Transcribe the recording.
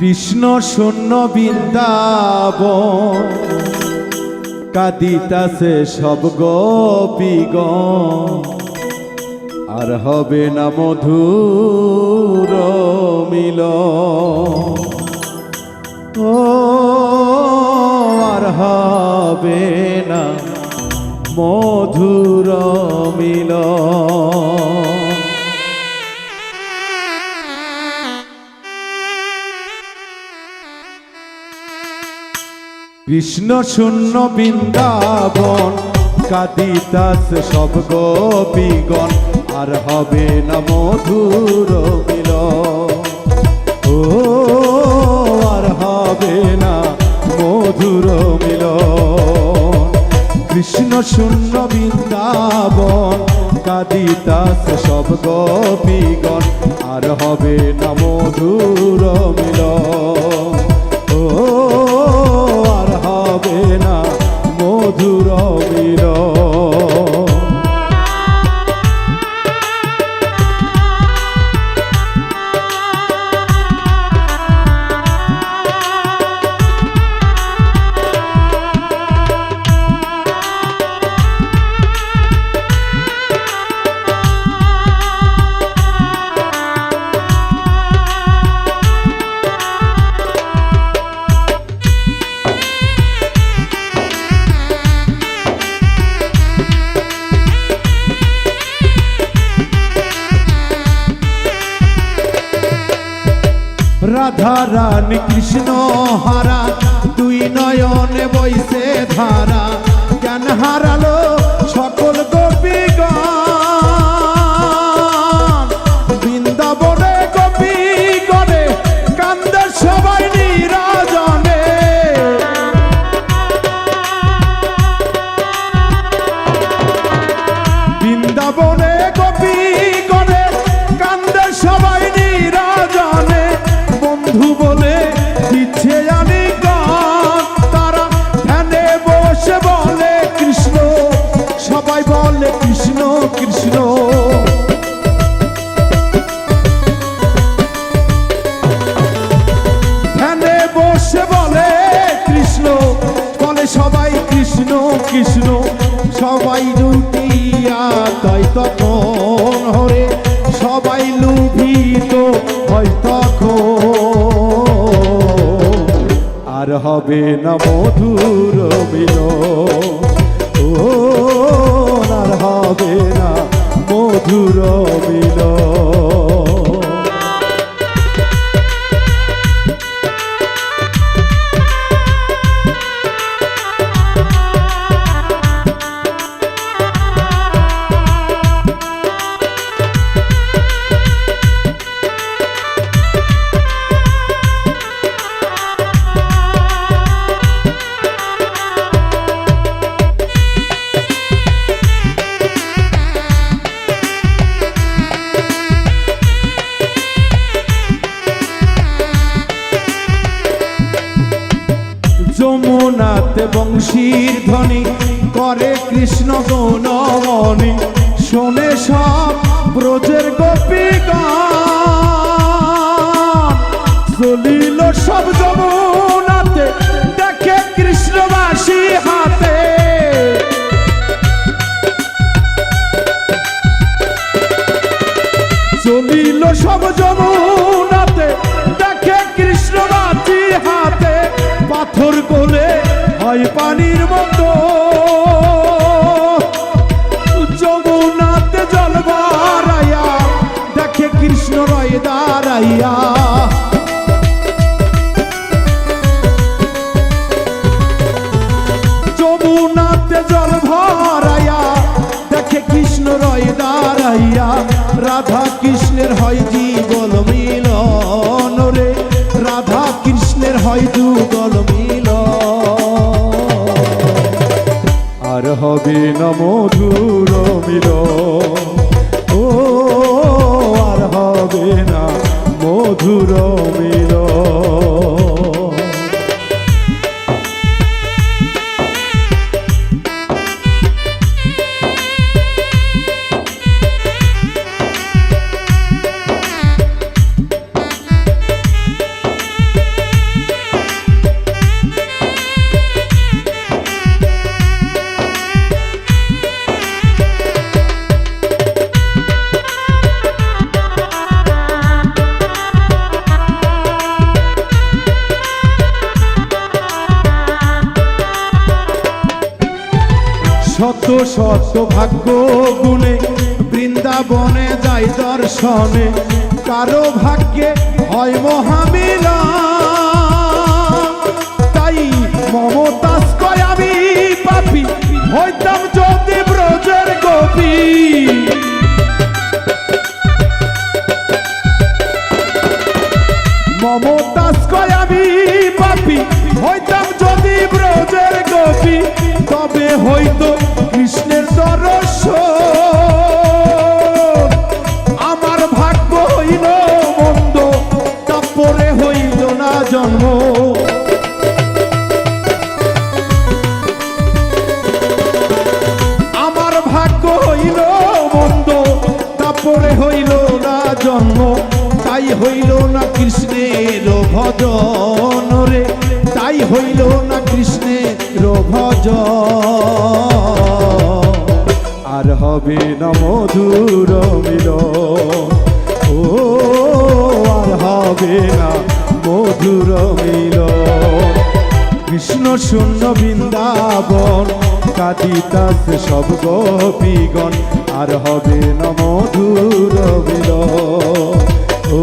কৃষ্ণ শূন্য বৃন্দাবন কাঁদিতাছে সব গোপীগণ, আর হবে না মধুর মিলন। ও আর হবে না মধুর মিলন। কৃষ্ণ শূন্য বৃন্দাবন কাঁদিতাছে সব গোপীগণ, আর হবে না মধুর মিলন। ও আর হবে না মধুর মিলন। কৃষ্ণ শূন্য বৃন্দাবন কাঁদিতাছে সব গোপীগণ, আর হবে না মধুর মিলন। ও আর হবে না মধুর মিলন। রাধা রানী কৃষ্ণ হারা দুই নয়নে বইছে ধারা, জ্ঞান হারালো সকল গোপীগণ। বৃন্দাবনে গোপী গণে কান্দে সবাই নিরজনে। বৃন্দাবনে গোপী গণে কান্দে সবাই নিরজনে। বন্ধু বলে দিচ্ছে আলিঙ্গন, তারা ধ্যানে বসে বলে কৃষ্ণ, সবাই বলে কৃষ্ণ কৃষ্ণ। ধ্যানে বসে বলে কৃষ্ণ, বলে সবাই কৃষ্ণ কৃষ্ণ। সবাই লুটিয়া তাই তখন হরে, সবাই লুভিত হয় তখন, আর হবে না মধুর মিলন। ও আর হবে না মধুর মিলন। যমুনাতে বংশীর ধ্বনি করে কৃষ্ণ গৌনমণি, শোনে সব ব্রজের গোপীগণ। চলিল সব যমুনাতে দেখে কৃষ্ণ বাঁশি হাতে। চলিল সব যমুনাতে দেখে কৃষ্ণ বাঁশি হাতে। পাথর কোলে হয় পানির মতো, যমুনাতে জল বাড়াইয়া দেখে কৃষ্ণ রয় দাঁড়াইয়া। যমুনাতে জল ভরাইয়া দেখে কৃষ্ণ রয় দাঁড়াইয়া। রাধা কৃষ্ণের হয় যুগল মিলন রে, রাধা কৃষ্ণের হয় যুগল মিলন, আর হবে না মধুর মিলন। ও আর হবে না মধুর মিলন। সত্য ভাগ্য গুণে বৃন্দাবনে যাই দর্শনে, কারো ভাগ্যে হয় মহামিলন। তাই মমতাজ কয় আমি পাপী, হইতাম যদি ব্রজের গোপী। মমতাজ কয় আমি পাপী, হইতাম যদি ব্রজের গোপী। তবে হইতো কৃষ্ণের দর্শন। আমার ভাগ্য হইল মন্দ, তারপরে হইল না জন্ম। আমার ভাগ্য হইল মন্দ, তারপরে হইল না জন্ম। তাই হইল না কৃষ্ণের ভজন রে, তাই হইল না কৃষ্ণের ভজন। আর হবে না মধুর মিলন, ও আর হবে না মধুর মিলন। কৃষ্ণ শূন্য বৃন্দাবন, কাঁদিতাছে সব গোপীগণ। আর হবে না মধুর মিলন, ও